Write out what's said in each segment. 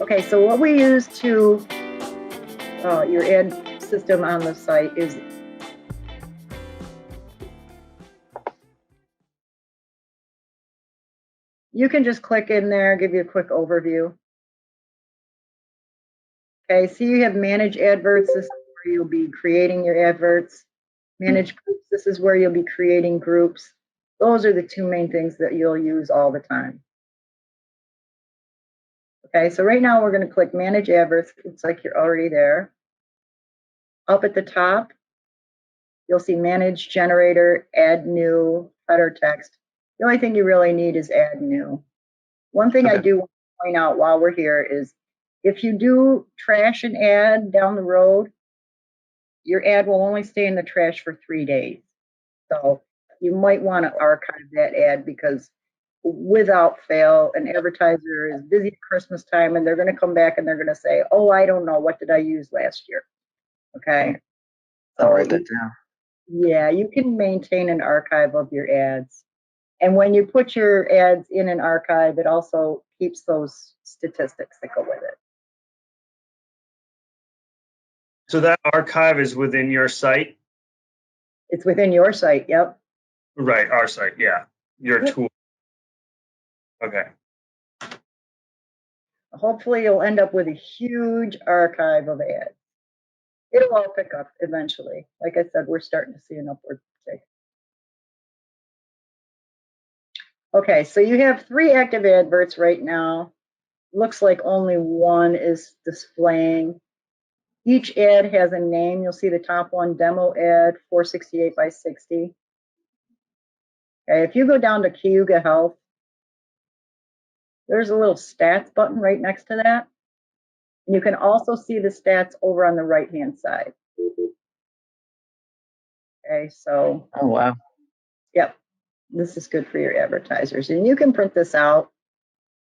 Okay, so what we use to your ad system on the site is you can just click in there, give you a quick overview. Okay, so you have manage adverts. This is where you'll be creating your adverts. Manage groups. This is where you'll be creating groups. Those are the two main things that you'll use all the time. Okay, so right now we're going to click manage adverts. It's like you're already there. Up at the top, you'll see manage generator, add new, header text. The only thing you really need is add new. One thing I do want to point out while we're here is if you do trash an ad down the road, your ad will only stay in the trash for 3 days. So you might want to archive that ad because without fail, an advertiser is busy at Christmas time and they're going to come back and they're going to say, oh, I don't know, what did I use last year? Okay. So, I'll write that down. Yeah, you can maintain an archive of your ads. And when you put your ads in an archive, it also keeps those statistics that go with it. So that archive is within your site? It's within your site, yep. Right, our site, yeah. Your tool. Okay. Hopefully you'll end up with a huge archive of ads. It'll all pick up eventually. Like I said, we're starting to see an upward tick. Okay, so you have 3 active adverts right now. Looks like only one is displaying. Each ad has a name. You'll see the top one, demo ad, 468 by 60. Okay, if you go down to Cayuga Health, there's a little stats button right next to that. And you can also see the stats over on the right-hand side. Okay, so. Oh, wow. Yep, this is good for your advertisers. And you can print this out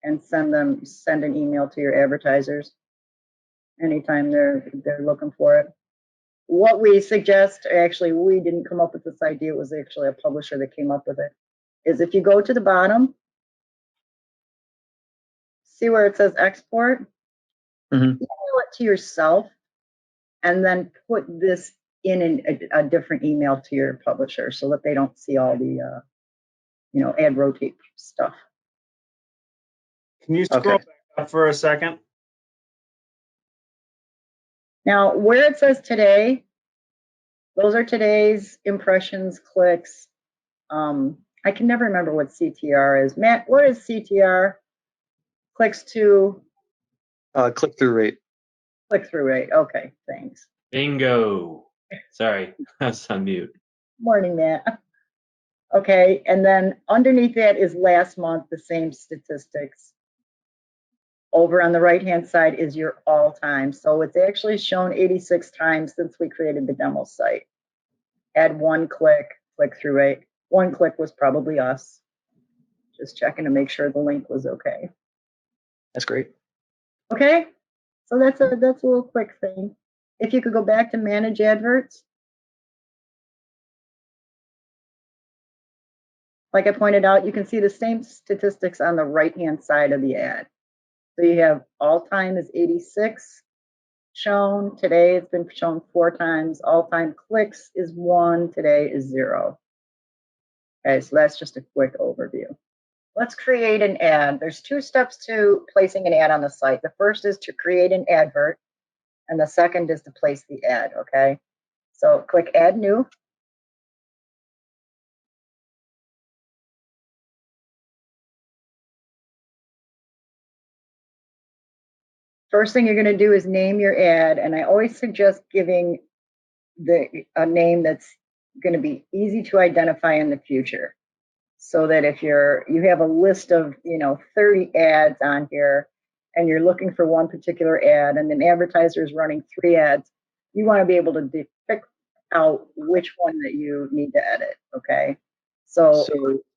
and send an email to your advertisers anytime they're looking for it. What we suggest, actually, we didn't come up with this idea, it was actually a publisher that came up with it, is if you go to the bottom, see where it says export, email it to yourself, and then put this in a different email to your publisher so that they don't see all the, ad rotate stuff. Can you scroll back up for a second? Now, where it says today, those are today's impressions, clicks. I can never remember what CTR is. Matt, what is CTR? Clicks to? Click-through rate. Click-through rate. Okay, thanks. Bingo. Sorry, I was on mute. Morning, Matt. Okay, and then underneath that is last month, the same statistics. Over on the right-hand side is your all-time. So it's actually shown 86 times since we created the demo site. Add 1 click, click-through rate. 1 click was probably us. Just checking to make sure the link was okay. That's great. Okay, so that's a little quick thing. If you could go back to manage adverts. Like I pointed out, you can see the same statistics on the right-hand side of the ad. So you have all-time is 86 shown. Today it's been shown 4 times. All-time clicks is 1. Today is 0. Okay, so that's just a quick overview. Let's create an ad. There's 2 steps to placing an ad on the site. The first is to create an advert, and the second is to place the ad, okay? So click Add New. First thing you're going to do is name your ad, and I always suggest giving a name that's going to be easy to identify in the future, so that if you have a list of 30 ads on here, and you're looking for one particular ad, and an advertiser is running 3 ads, you want to be able to pick out which one that you need to edit. Okay, so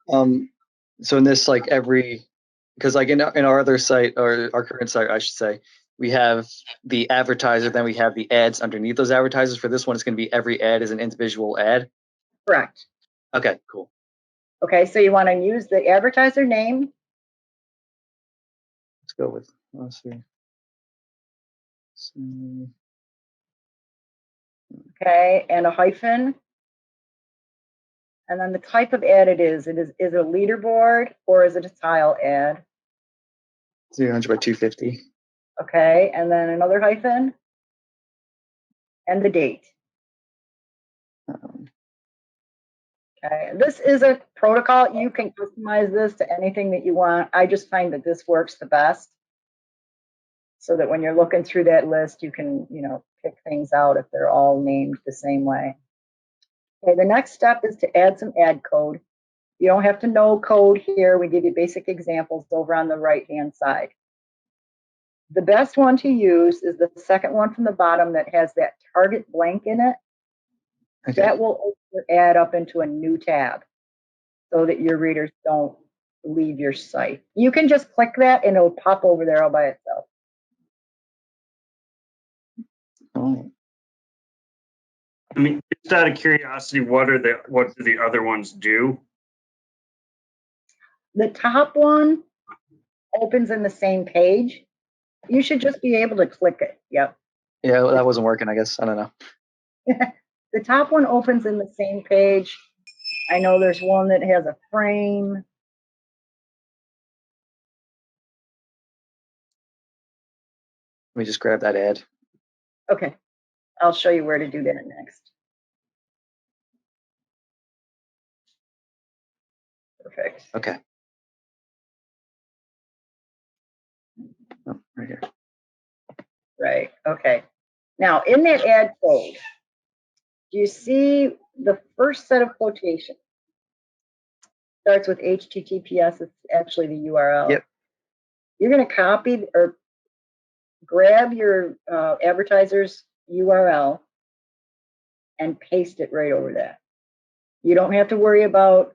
in this, like because like in our other site, or our current site, I should say, we have the advertiser, then we have the ads underneath those advertisers. For this one, it's going to be every ad is an individual ad. Correct. Okay, cool. Okay, so you want to use the advertiser name. Let's go with, let's see. Okay, and a hyphen. And then the type of ad is it a leaderboard or is it a tile ad? 300 by 250. Okay, and then another hyphen and the date. Okay, this is a protocol. You can customize this to anything that you want. I just find that this works the best so that when you're looking through that list, you can, pick things out if they're all named the same way. Okay, the next step is to add some ad code. You don't have to know code here. We give you basic examples over on the right-hand side. The best one to use is the second one from the bottom that has that target blank in it. Okay. That will open your ad up into a new tab so that your readers don't leave your site. You can just click that and it'll pop over there all by itself. Oh, I mean, just out of curiosity, what do the other ones do? The top one opens in the same page. You should just be able to click it. Yep. yeah, well, that wasn't working, I guess. I don't know. The top one opens in the same page. I know there's one that has a frame. Let me just grab that ad. Okay, I'll show you where to do that next. Perfect. Okay. Oh, right here. Right, okay. Now, in that ad code, do you see the first set of quotations? Starts with HTTPS, it's actually the URL. Yep. You're going to copy or grab your advertiser's URL and paste it right over that. You don't have to worry about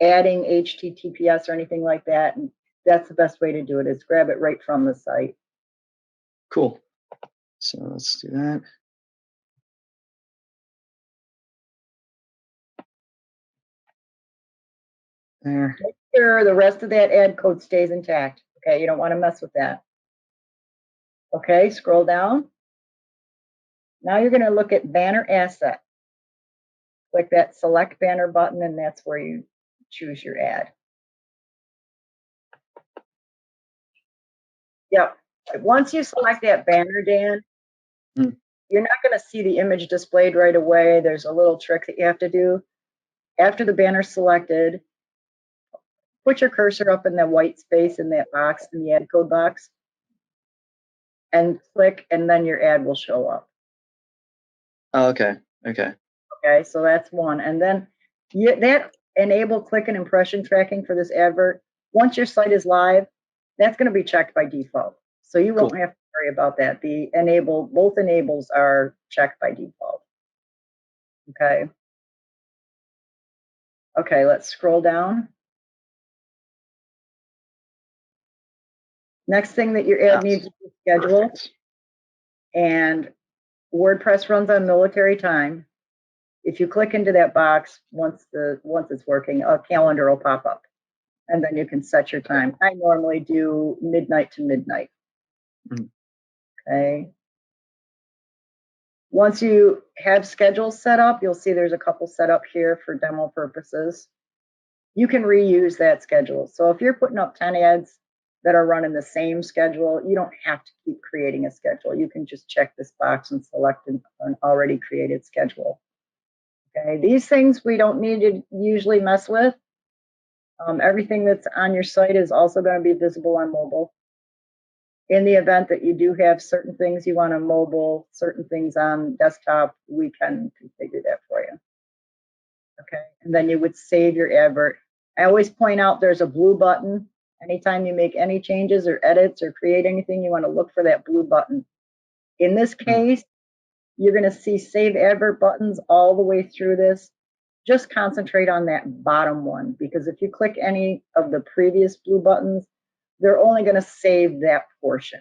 adding HTTPS or anything like that. And that's the best way to do it is grab it right from the site. Cool. So let's do that. There. Make sure the rest of that ad code stays intact. Okay, you don't want to mess with that. Okay, scroll down. Now you're going to look at banner asset. Click that select banner button, and that's where you choose your ad. Yep. Once you select that banner, Dan, you're not going to see the image displayed right away. There's a little trick that you have to do. After the banner's selected, put your cursor up in that white space in that box, in the ad code box, and click, and then your ad will show up. Oh, okay. Okay. Okay, so that's one. And then that enable click and impression tracking for this advert. Once your site is live, that's going to be checked by default. So you won't have to worry about that. Both enables are checked by default. Okay. Okay, let's scroll down. Next thing that your ad needs is schedule. Perfect. And WordPress runs on military time. If you click into that box, once it's working, a calendar will pop up. And then you can set your time. I normally do midnight to midnight. Okay. Once you have schedules set up, you'll see there's a couple set up here for demo purposes. You can reuse that schedule. So if you're putting up 10 ads that are running the same schedule, you don't have to keep creating a schedule. You can just check this box and select an already created schedule. Okay, these things we don't need to usually mess with. Everything that's on your site is also going to be visible on mobile. In the event that you do have certain things you want on mobile, certain things on desktop, we can configure that for you. Okay, and then you would save your advert. I always point out there's a blue button. Anytime you make any changes or edits or create anything, you want to look for that blue button. In this case, you're going to see save advert buttons all the way through this. Just concentrate on that bottom one, because if you click any of the previous blue buttons, they're only going to save that portion.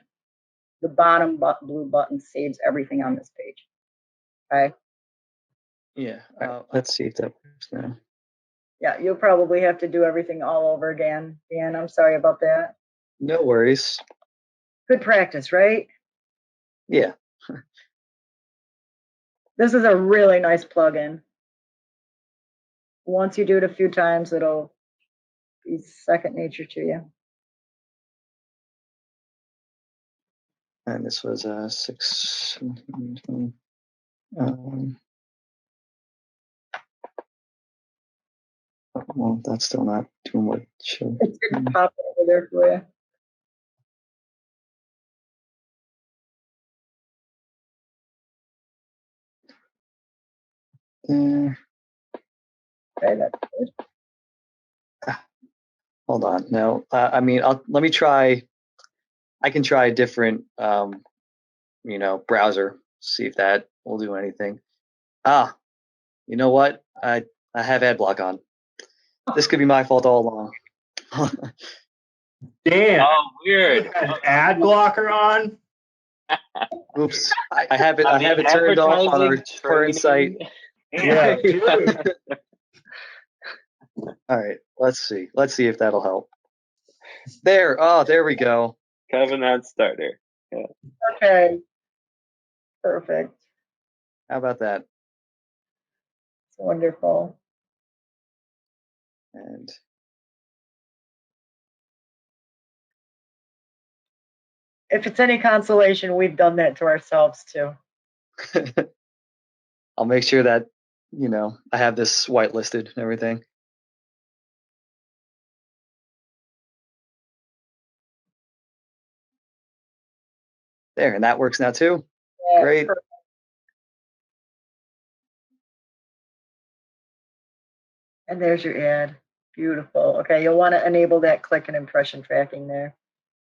The bottom blue button saves everything on this page. Okay. Yeah. Let's see if that works now. Yeah, you'll probably have to do everything all over again. Dan, I'm sorry about that. No worries. Good practice, right? Yeah. This is a really nice plugin. Once you do it a few times, it'll be second nature to you. And this was 6. Well, that's still not doing what it should. It's going to pop over there for you. There. Okay, that's good. Hold on. No, I mean, let me try. I can try a different, browser. See if that will do anything. You know what? I have ad block on. This could be my fault all along. Dan, Oh, weird. you had ad blocker on? Oops. I have it turned off on our current site. Yeah, dude. All right. Let's see. Let's see if that'll help. There. Oh, there we go. Covenant starter. Okay. Perfect. How about that? It's wonderful. And If it's any consolation, we've done that to ourselves too. I'll make sure that, I have this whitelisted and everything. There, and that works now too. Yeah, Great. perfect. And there's your ad. Beautiful. Okay, you'll want to enable that click and impression tracking there.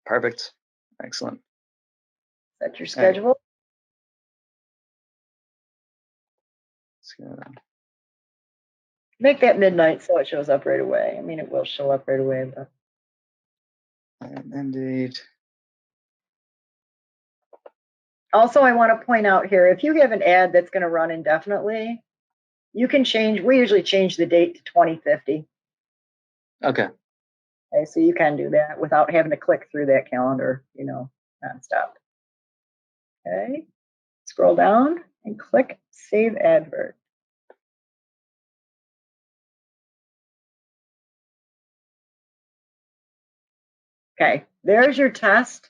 Perfect. Excellent. Set your schedule. Make that midnight so it shows up right away. I mean, it will show up right away, but. And end date. Also, I want to point out here, if you have an ad that's going to run indefinitely, you can change, we usually change the date to 2050. Okay. Okay, so you can do that without having to click through that calendar, nonstop. Okay, scroll down and click Save Advert. Okay, there's your test.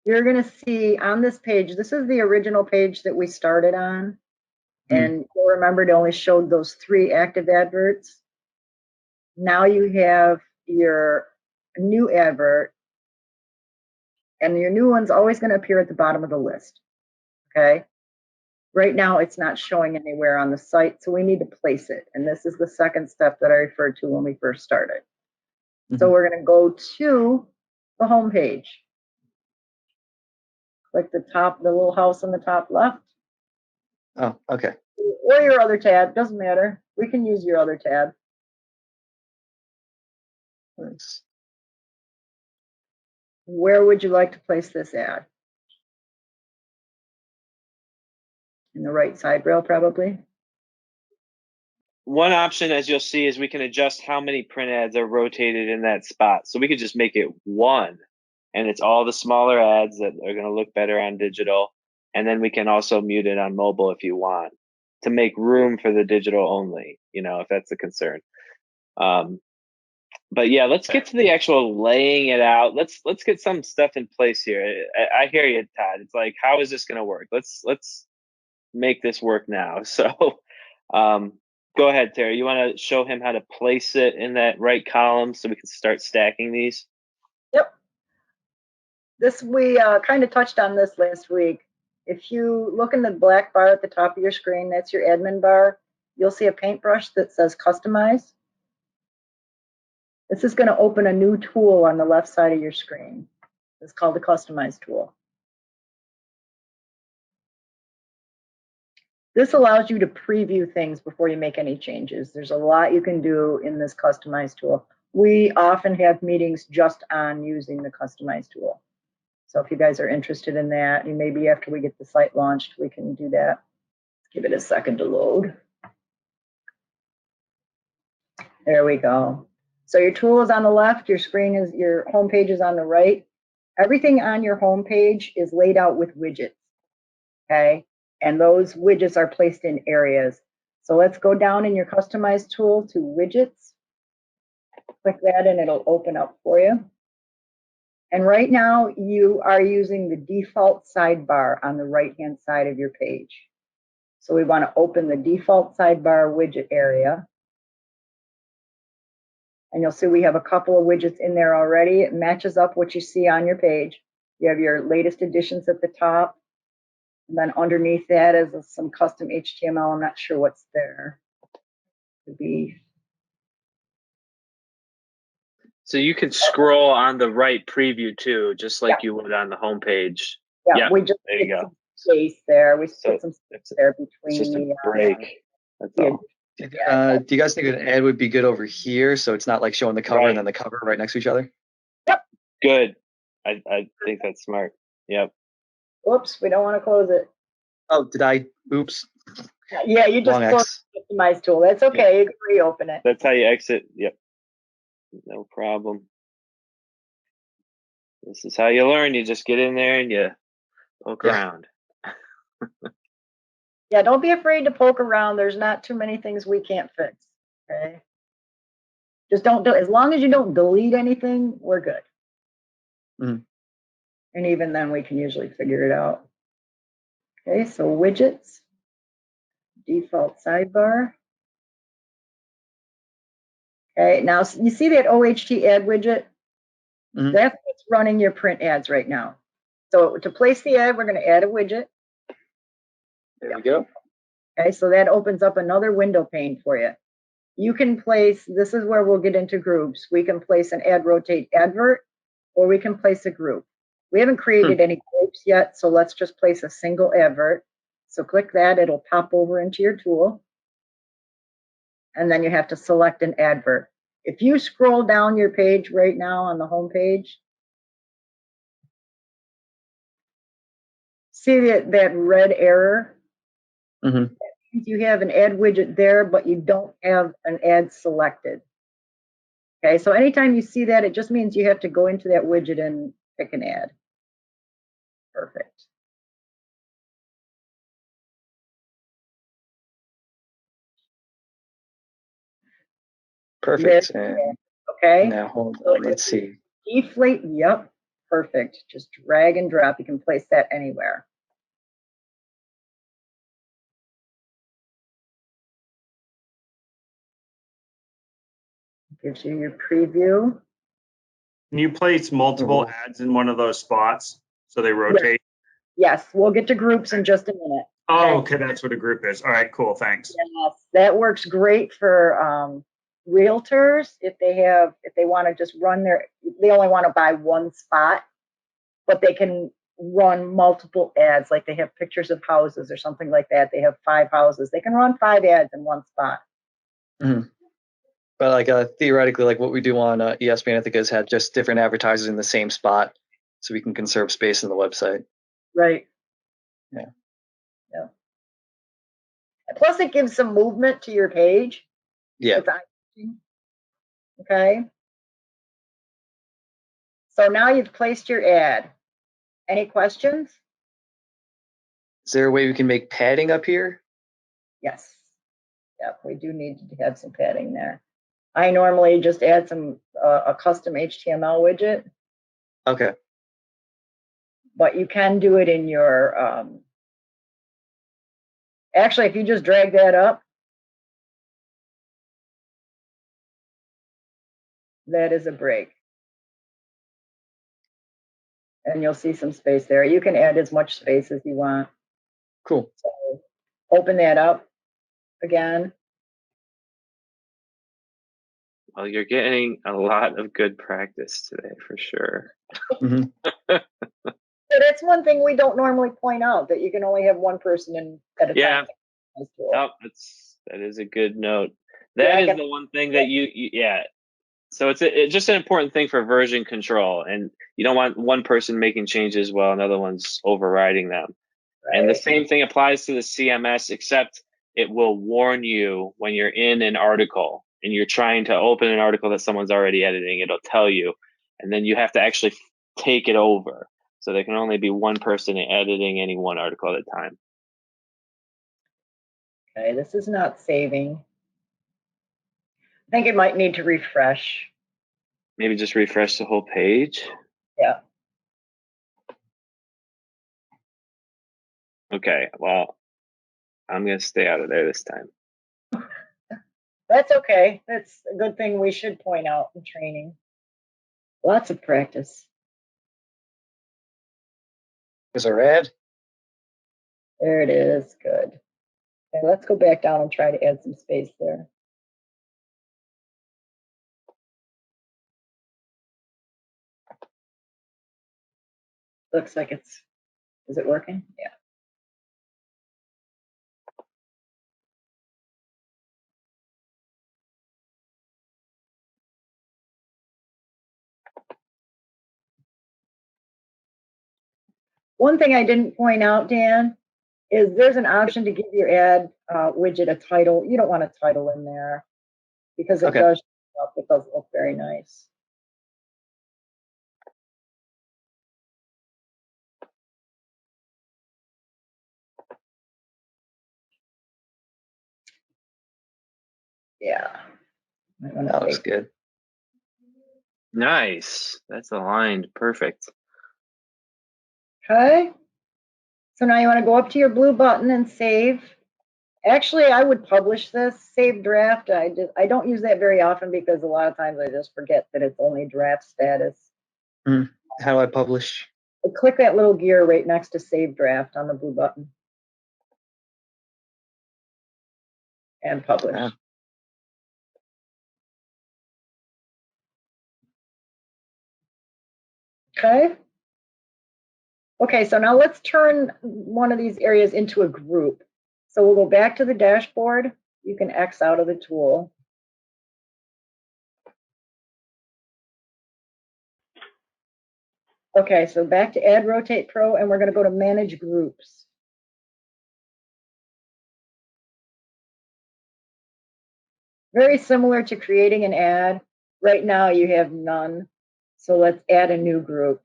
You're going to see on this page, this is the original page that we started on. And you'll remember it only showed those 3 active adverts. Now you have your new advert, and your new one's always going to appear at the bottom of the list. Okay. Right now, it's not showing anywhere on the site, so we need to place it. And this is the second step that I referred to when we first started. So we're going to go to the home page. Click the little house on the top left. Oh, okay. Or your other tab, doesn't matter. We can use your other tab. Thanks. Where would you like to place this ad? In the right side rail, probably. One option, as you'll see, is we can adjust how many print ads are rotated in that spot. So we could just make it 1, and it's all the smaller ads that are going to look better on digital. And then we can also mute it on mobile if you want, to make room for the digital only, if that's a concern. But yeah, let's get to the actual laying it out. Let's get some stuff in place here. I hear you, Todd. It's like, how is this going to work? Let's make this work now. So go ahead, Terry. You want to show him how to place it in that right column so we can start stacking these? Yep. We kind of touched on this last week. If you look in the black bar at the top of your screen, that's your admin bar. You'll see a paintbrush that says Customize. This is going to open a new tool on the left side of your screen. It's called the Customize tool. This allows you to preview things before you make any changes. There's a lot you can do in this Customize tool. We often have meetings just on using the Customize tool. So if you guys are interested in that, and maybe after we get the site launched, we can do that. Give it a second to load. There we go. So your tool is on the left, your home page is on the right. Everything on your home page is laid out with widgets. okay? And those widgets are placed in areas. So let's go down in your customize tool to widgets. Click that and it'll open up for you. And right now you are using the default sidebar on the right-hand side of your page. So we want to open the default sidebar widget area. And you'll see we have a couple of widgets in there already. It matches up what you see on your page. You have your latest additions at the top. And then underneath that is some custom HTML. I'm not sure what's there. Could be. So you can scroll on the right preview too, just like you would on the home page. Yeah, we just there you put go. some space there. We So put some space there It's between just a the break. That's the- all. Do you guys think an ad would be good over here, so it's not like showing the cover Right. and then the cover right next to each other? Good. I think that's smart. Yep. Whoops, we don't want to close it. Oh, did I? Oops. Yeah, you just Long closed X. the customize tool. That's okay. You can reopen it. That's how you exit. Yep. No problem. This is how you learn. You just get in there and you poke around. Yeah, don't be afraid to poke around. There's not too many things we can't fix. Okay. Just don't do, as long as you don't delete anything, we're good. Mhm. And even then we can usually figure it out. Okay, so widgets, default sidebar. Okay, now you see that OHT ad widget? Mhm. That's what's running your print ads right now. So to place the ad, we're going to add a widget. There we go. Okay, so that opens up another window pane for you. You can place, this is where we'll get into groups. We can place an ad rotate advert, or we can place a group. We haven't created any groups yet, so let's just place a single advert. So click that, it'll pop over into your tool. And then you have to select an advert. If you scroll down your page right now on the home page, see that red error? Mhm. That means you have an ad widget there, but you don't have an ad selected. Okay, so anytime you see that, it just means you have to go into that widget and pick an ad. Perfect. Perfect. There, And okay, now hold so on. Let's see. deflate, yep, perfect. Just drag and drop. You can place that anywhere. Gives you your preview. Can you place multiple ads in one of those spots so they rotate? Yes, we'll get to groups in just a minute. Oh, okay, that's what a group is. All right, cool, thanks. Yes, that works great for realtors if they want to just run they only want to buy one spot, but they can run multiple ads, like they have pictures of houses or something like that. They have 5 houses. They can run 5 ads in one spot. Mhm. But like theoretically, like what we do on ESPN, I think, has had just different advertisers in the same spot, so we can conserve space in the website. Right. Yeah. Yeah. Plus, it gives some movement to your page. Yeah. It's eye-catching. Okay. So now you've placed your ad. Any questions? Is there a way we can make padding up here? Yes. Yep, we do need to have some padding there. I normally just add some a custom HTML widget, Okay. but you can do it in your actually, if you just drag that up, that is a break. And you'll see some space there. You can add as much space as you want. Cool. So open that up again. Well, you're getting a lot of good practice today for sure. Mhm. So that's one thing we don't normally point out, that you can only have one person in at a Yeah. time. Oh, that is a good note. That is the one thing that yeah. So it's just an important thing for version control, and you don't want one person making changes while another one's overriding them. Right. And the same thing applies to the CMS, except it will warn you when you're in an article and you're trying to open an article that someone's already editing. It'll tell you, and then you have to actually take it over. So there can only be one person editing any one article at a time. Okay, this is not saving. I think it might need to refresh. Maybe just refresh the whole page. Yeah. Okay, well, I'm going to stay out of there this time. That's okay. That's a good thing we should point out in training. Lots of practice. Is our ad? There it is. Good. Okay, let's go back down and try to add some space there. Looks like it's, is it working? Yeah. One thing I didn't point out, Dan, is there's an option to give your ad widget a title. You don't want a title in there because it Okay. does show up. It doesn't look very nice. Yeah. Might wanna That looks save. good. Nice. That's aligned. Perfect. Okay. So now you want to go up to your blue button and save. Actually, I would publish this, save draft. I don't use that very often because a lot of times I just forget that it's only draft status. How do I publish? Click that little gear right next to save draft on the blue button. And publish. Yeah. Okay. Okay, so now let's turn one of these areas into a group. So we'll go back to the dashboard. You can X out of the tool. Okay, so back to Add Rotate Pro, and we're going to go to Manage Groups. Very similar to creating an ad. Right now you have none. So let's add a new group.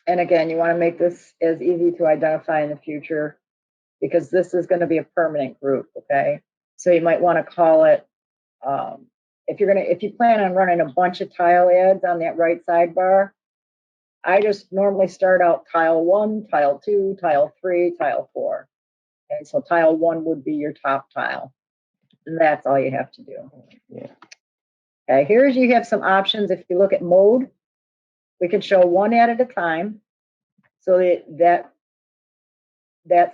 And again, you want to make this as easy to identify in the future because this is going to be a permanent group, okay? So you might want to call it, if you plan on running a bunch of tile ads on that right sidebar, I just normally start out tile 1, tile 2, tile 3, tile 4. Okay, so tile 1 would be your top tile. And that's all you have to do. Yeah. Okay, here's you have some options. If you look at mode, we can show one ad at a time. So that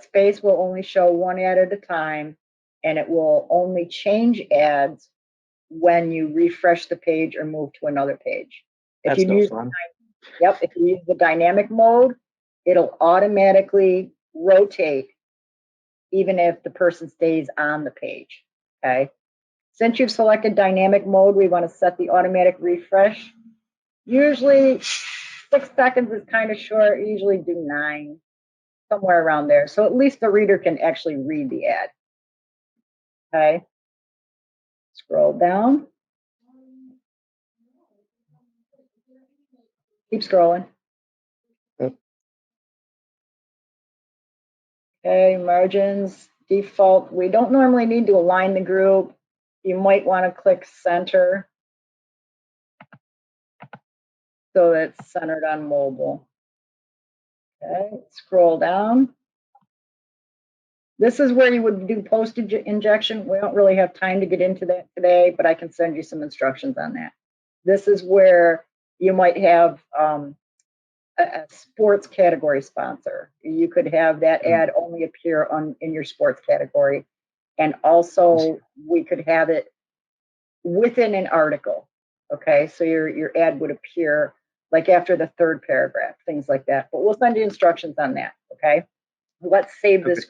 space will only show one ad at a time, and it will only change ads when you refresh the page or move to another page. That's If you no use, fun. yep, if you use the dynamic mode, it'll automatically rotate even if the person stays on the page. Okay. Since you've selected dynamic mode, we want to set the automatic refresh. Usually 6 seconds is kind of short. Usually do 9, somewhere around there. So at least the reader can actually read the ad. Okay. Scroll down. Keep scrolling. Yep. Okay, margins, default. We don't normally need to align the group. You might want to click center so it's centered on mobile. Okay, scroll down. This is where you would do postage injection. We don't really have time to get into that today, but I can send you some instructions on that. This is where you might have a sports category sponsor. You could have that ad only appear in your sports category. And also we could have it within an article. Okay, so your ad would appear like after the 3rd paragraph, things like that. But we'll send you instructions on that. Okay, let's save this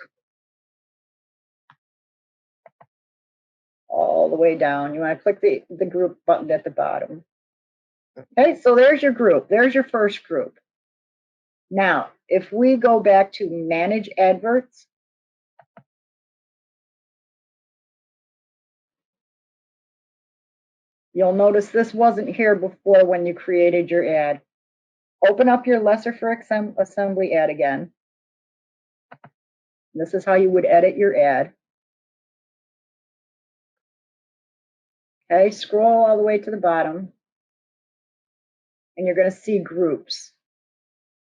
all the way down. You want to click the group button at the bottom. Okay, so there's your group. There's your first group. Now, if we go back to manage adverts, You'll notice this wasn't here before when you created your ad. Open up your lesser for assembly ad again. This is how you would edit your ad. Okay, scroll all the way to the bottom, and you're going to see groups.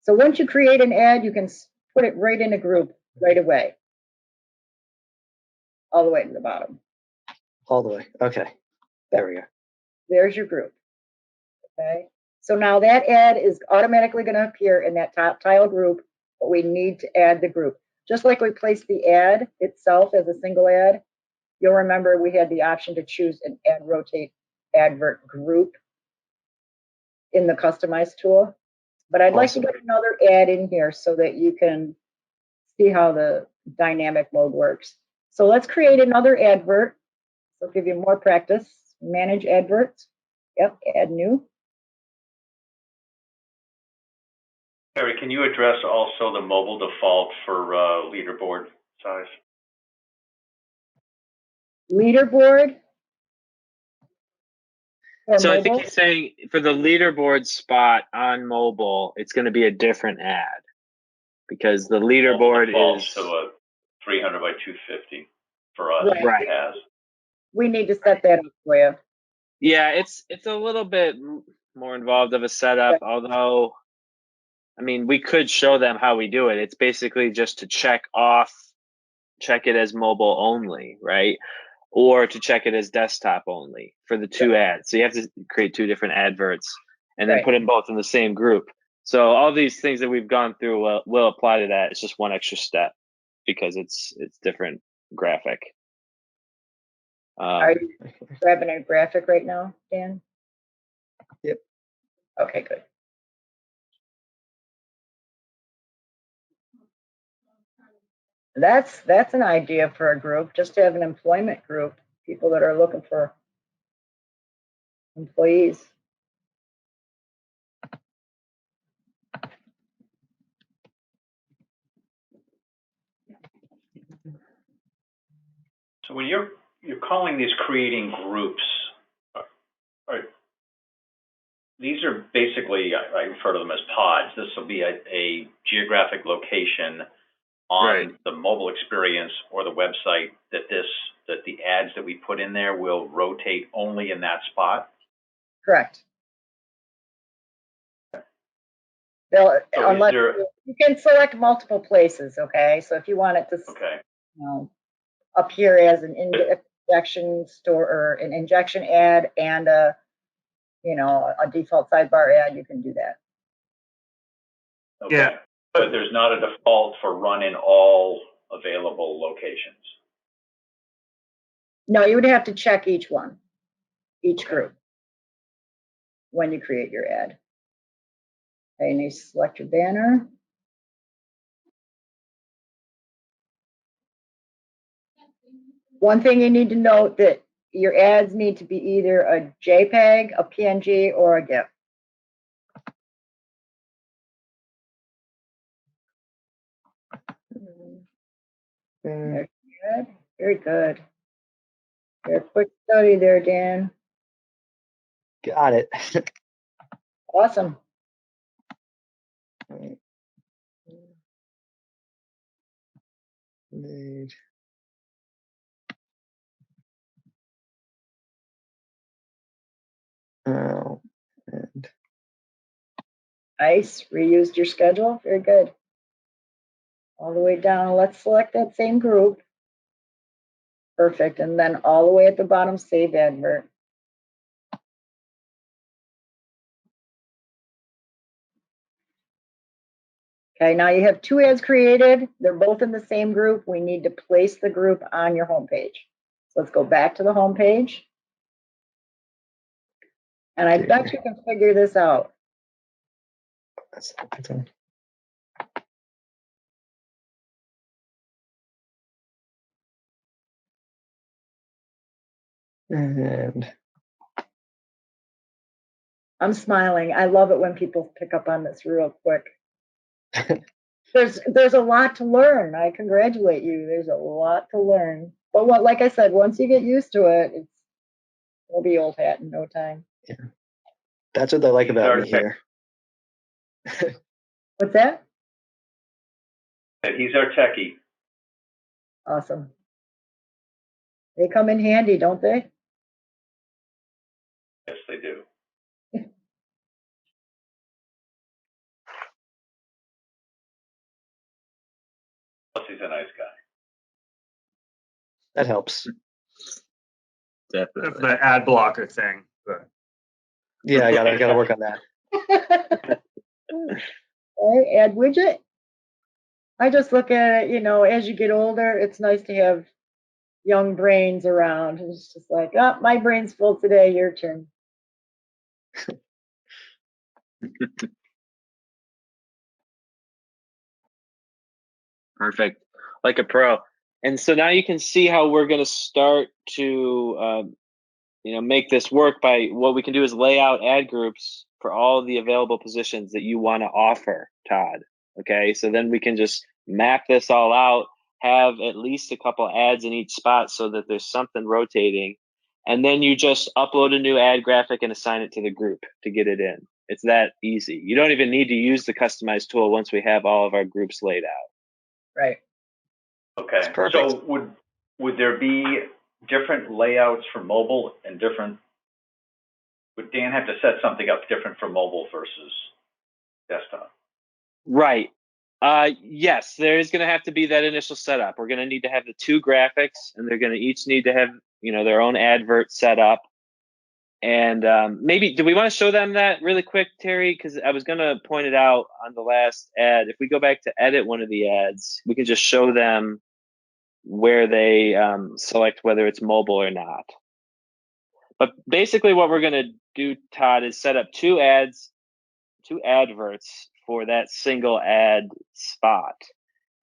So once you create an ad, you can put it right in a group right away, all the way to the bottom. All the way. Okay. There we go. There's your group. Okay. So now that ad is automatically going to appear in that top tile group, but we need to add the group. Just like we placed the ad itself as a single ad, you'll remember we had the option to choose an add rotate advert group in the customize tool. But I'd like to get another ad in here so that you can see how the dynamic mode works. So let's create another advert. So I'll give you more practice. Manage adverts. Yep, add new. Barry, can you address also the mobile default for leaderboard size? Leaderboard. So I think he's saying for the leaderboard spot on mobile, it's going to be a different ad because the leaderboard is to a 300 by 250 for us. Right. It has. We need to set that up for you. Yeah, it's a little bit more involved of a setup, although, I mean, we could show them how we do it. It's basically just to check it as mobile only, right? Or to check it as desktop only for the two ads. So you have to create two different adverts and then put them both in the same group. So all these things that we've gone through will apply to that. It's just one extra step because it's different graphic. Are you grabbing a graphic right now, Dan? Yep. Okay, good. That's an idea for a group, just to have an employment group, people that are looking for employees. So when you're calling these creating groups, these are basically, I refer to them as pods. This will be a geographic location on the mobile experience or the website that the ads that we put in there will rotate only in that spot. Correct. Unless you can select multiple places, okay? So if you want it to appear as an injection store or an injection ad and a default sidebar ad, you can do that. Okay. Yeah. But there's not a default for run in all available locations. No, you would have to check each one, each group, when you create your ad. Okay, and you select your banner. One thing you need to note that your ads need to be either a JPEG, a PNG, or a GIF. Very good. Very good. Very quick study there, Dan. Got it. Awesome. Made. Oh, and Nice. Reused your schedule. Very good. All the way down. Let's select that same group. Perfect. And then all the way at the bottom, save advert. Okay, now you have two ads created. They're both in the same group. We need to place the group on your home page. So let's go back to the home page. And I bet you can figure this out. that's the and I'm smiling. I love it when people pick up on this real quick. There's a lot to learn. I congratulate you. There's a lot to learn. But like I said, once you get used to it, We'll be old hat in no time. That's what they like about me here. What's that? And he's our techie. Awesome. They come in handy, don't they? Yes, they do. Plus, he's a nice guy. That helps. Definitely. The ad blocker thing. But Yeah, I gotta work on that. Okay, add widget. I just look at it, as you get older, it's nice to have young brains around. It's just like, oh, my brain's full today, your turn. Perfect, like a pro. And so now you can see how we're going to start to make this work. By what we can do is lay out ad groups for all the available positions that you want to offer, Todd. Okay, so then we can just map this all out, have at least a couple ads in each spot so that there's something rotating, and then you just upload a new ad graphic and assign it to the group to get it in. It's that easy. You don't even need to use the customize tool once we have all of our groups laid out. Right. Okay. perfect. So would there be different layouts for mobile and different? Would Dan have to set something up different for mobile versus desktop? Right. Yes, there is going to have to be that initial setup. We're going to need to have the two graphics, and they're going to each need to have their own advert set up. And maybe, do we want to show them that really quick, Terry? Because I was going to point it out on the last ad. If we go back to edit one of the ads, we can just show them where they select whether it's mobile or not. But basically what we're going to do, Todd, is set up two adverts for that single ad spot.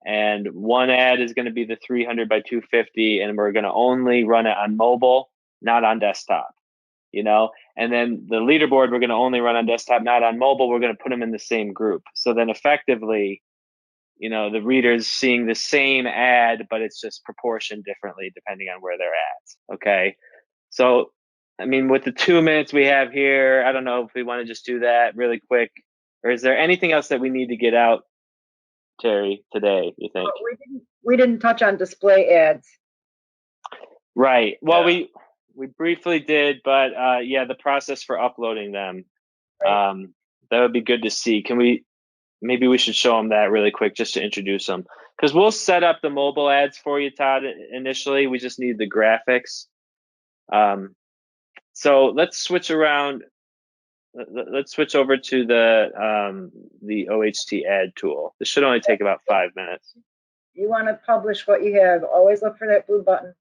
And one ad is going to be the 300 by 250, and we're going to only run it on mobile, not on desktop. And then the leaderboard, we're going to only run on desktop, not on mobile. We're going to put them in the same group. So then effectively, the reader's seeing the same ad, but it's just proportioned differently depending on where they're at. Okay. So, with the 2 minutes we have here, I don't know if we want to just do that really quick, or is there anything else that we need to get out, Terry, today, you think? We didn't touch on display ads. Right. Well, Yeah. we briefly did, but the process for uploading them, Right. that would be good to see. Maybe we should show them that really quick just to introduce them, because we'll set up the mobile ads for you, Todd. Initially, we just need the graphics. So let's switch around. Let's switch over to the OHT ad tool. This should only take about 5 minutes. You want to publish what you have. Always look for that blue button.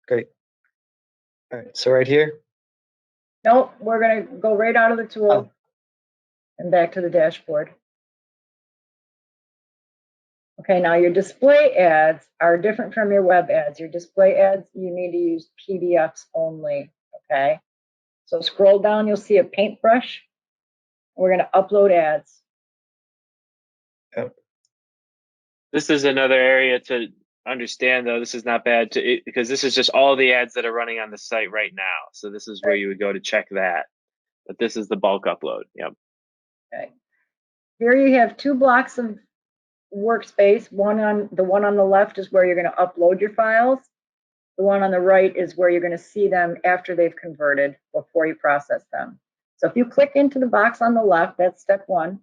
Great. All right, so right here. Nope, we're going to go right out of the tool and back to the dashboard. Okay, now your display ads are different from your web ads. Your display ads, you need to use PDFs only, okay? So scroll down, you'll see a paintbrush. We're going to upload ads. Yep. This is another area to understand, though. This is not bad because this is just all the ads that are running on the site right now. So this is where you would go to check that. But this is the bulk upload. Yep. Okay. Here you have two blocks of workspace. The one on the left is where you're going to upload your files. The one on the right is where you're going to see them after they've converted before you process them. So if you click into the box on the left, that's step one.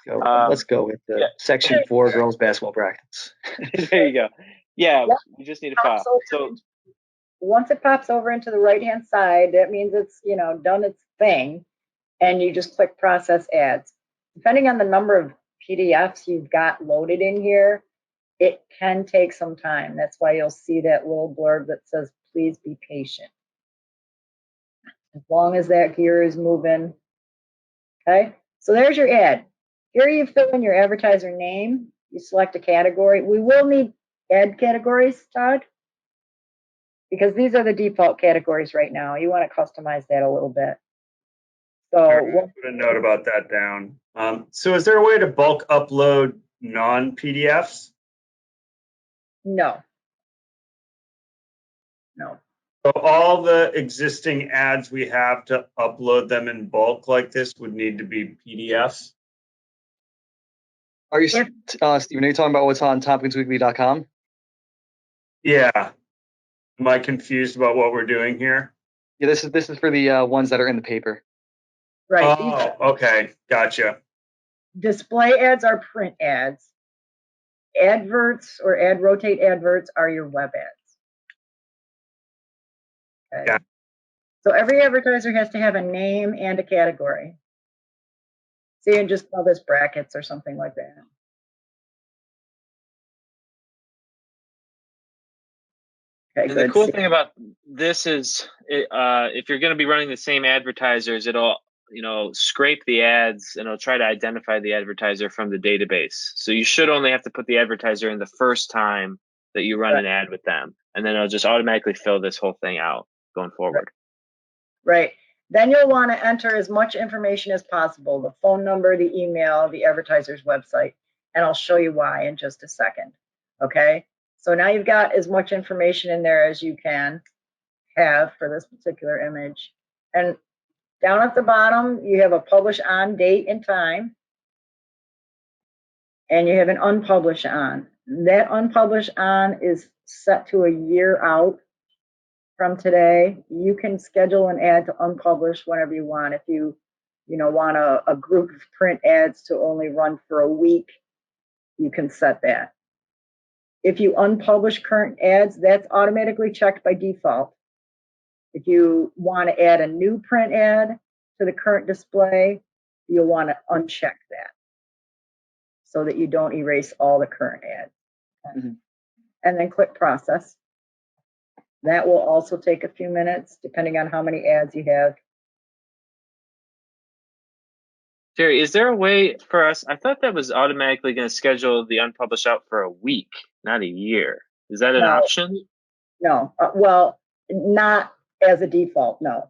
Let's go with the section 4 girls basketball brackets. There you go. Yeah, Yep. you just need a file. So once it pops over into the right-hand side, that means it's done its thing, and you just click process ads. Depending on the number of PDFs you've got loaded in here, it can take some time. That's why you'll see that little blurb that says, please be patient. As long as that gear is moving. Okay, so there's your ad. Here you fill in your advertiser name. You select a category. We will need ad categories, Todd, because these are the default categories right now. You want to customize that a little bit. So I'll put a note about that down. So is there a way to bulk upload non-PDFs? No. No. So all the existing ads we have to upload them in bulk like this would need to be PDFs. Are you, If- Steven, are you talking about what's on tompkinsweekly.com? Yeah. Am I confused about what we're doing here? Yeah, this is for the ones that are in the paper. Right. Oh, okay. Gotcha. Display ads are print ads. Adverts or ad rotate adverts are your web ads. Okay. Yeah. So every advertiser has to have a name and a category. So you can just call this brackets or something like that. Okay, And the good. cool thing about this is, if you're going to be running the same advertisers, it'll scrape the ads and it'll try to identify the advertiser from the database. So you should only have to put the advertiser in the first time that you run an ad with them, and then it'll just automatically fill this whole thing out going forward. Right. Then you'll want to enter as much information as possible, the phone number, the email, the advertiser's website, and I'll show you why in just a second. Okay. So now you've got as much information in there as you can have for this particular image. And down at the bottom, you have a publish on date and time, and you have an unpublish on. That unpublish on is set to a year out from today. You can schedule an ad to unpublish whenever you want. If you want a group of print ads to only run for a week, you can set that. If you unpublish current ads, that's automatically checked by default. If you want to add a new print ad to the current display, you'll want to uncheck that so that you don't erase all the current ads. Okay. Mm-hmm. And then click process. That will also take a few minutes depending on how many ads you have. Jerry, is there a way for us? I thought that was automatically going to schedule the unpublished out for a week, not a year. Is that an option? No. Well, not as a default, no.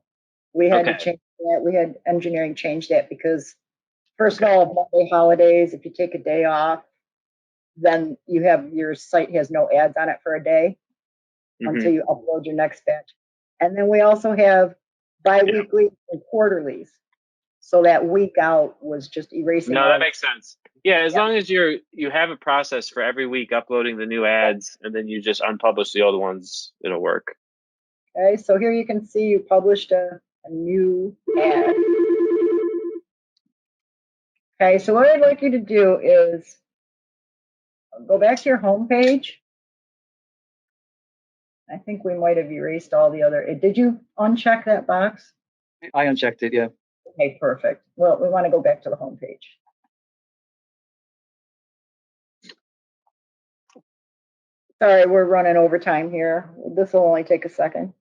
We had to change that. We had engineering change that because, first of all, Monday holidays, if you take a day off, then your site has no ads on it for a day until you upload your next batch. And then we also have bi-weekly and quarterlies. So that week out was just erasing. No, that makes sense. Yeah, as long as you have a process for every week uploading the new ads, and then you just unpublish the old ones, it'll work. Okay, so here you can see you published a new ad. Okay, so what I'd like you to do is go back to your home page. I think we might have erased all the other. Did you uncheck that box? I unchecked it, yeah. Okay, perfect. Well, we want to go back to the home page. Sorry, we're running overtime here. This will only take a second.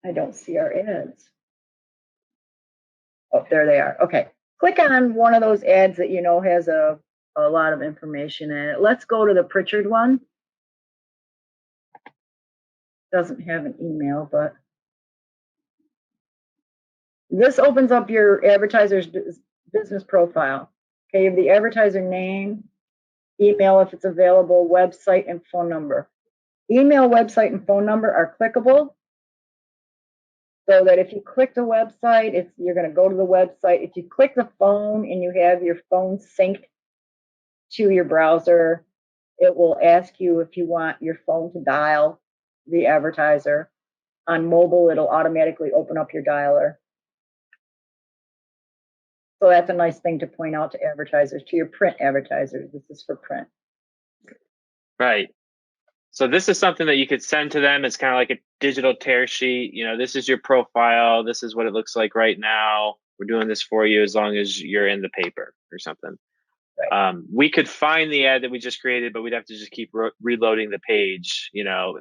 I don't see our ads. Oh, there they are. Okay. Click on one of those ads that you know has a lot of information in it. Let's go to the Pritchard one. Doesn't have an email, but this opens up your advertiser's business profile. Okay, you have the advertiser name, email if it's available, website, and phone number. Email, website, and phone number are clickable. So that if you click the website, you're going to go to the website. If you click the phone and you have your phone synced to your browser, it will ask you if you want your phone to dial the advertiser. On mobile, it'll automatically open up your dialer. So that's a nice thing to point out to advertisers, to your print advertisers. This is for print. Right. So this is something that you could send to them. It's kind of like a digital tear sheet. This is your profile. This is what it looks like right now. We're doing this for you as long as you're in the paper or something. Right. We could find the ad that we just created, but we'd have to just keep reloading the page,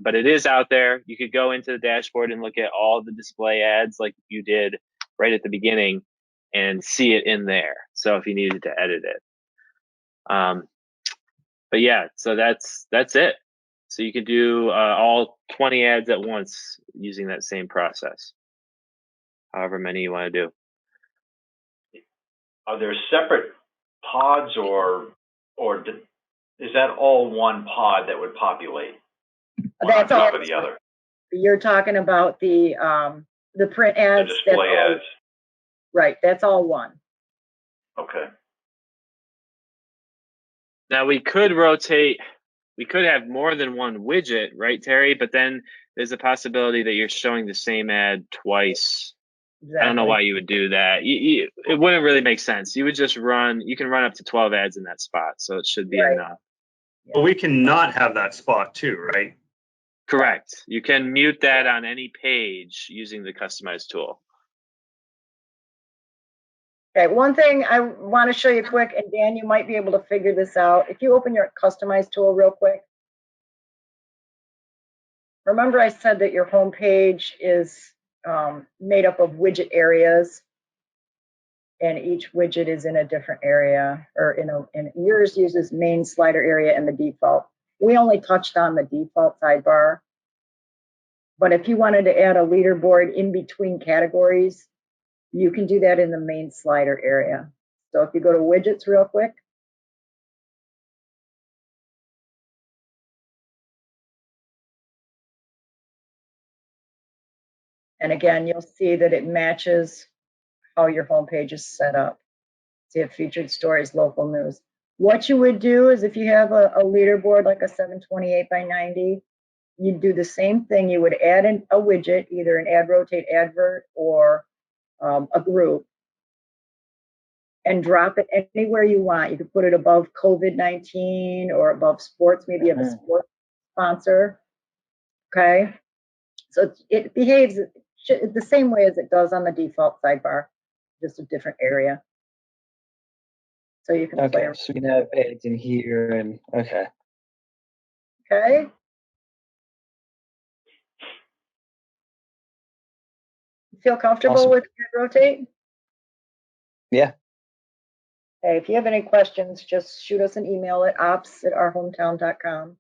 but it is out there. You could go into the dashboard and look at all the display ads like you did right at the beginning and see it in there. So if you needed to edit it. But yeah, so that's it. So you can do all 20 ads at once using that same process, however many you want to do. Are there separate pods or or is that all one pod that would populate one That's on top all. of the other? You're talking about the print The ads. display ads. Right, that's all one. Okay. Now we could rotate. We could have more than one widget, right, Terry? But then there's a possibility that you're showing the same ad twice. Exactly. I don't know why you would do that. It wouldn't really make sense. You would just run. You can run up to 12 ads in that spot, so it should be Right. enough. But we can not have that spot too, right? Correct. You can mute that on any page using the customize tool. Okay, one thing I want to show you quick, and Dan, you might be able to figure this out. If you open your customize tool real quick. Remember I said that your home page is made up of widget areas, and each widget is in a different area, or in yours uses main slider area and the default. We only touched on the default sidebar, but if you wanted to add a leaderboard in between categories, you can do that in the main slider area. So if you go to widgets real quick, and again, you'll see that it matches how your homepage is set up. See it featured stories, local news. What you would do is if you have a leaderboard like a 728 by 90, you'd do the same thing. You would add in a widget, either an ad rotate advert or a group, and drop it anywhere you want. You could put it above COVID-19 or above sports, maybe you have a sports sponsor. Okay, so it behaves the same way as it does on the default sidebar, just a different area. So you can play. Okay, so we can have ads in here and okay. Okay. Feel comfortable Awesome. with ad rotate? Yeah. Okay, if you have any questions, just shoot us an email at ops@ourhometown.com.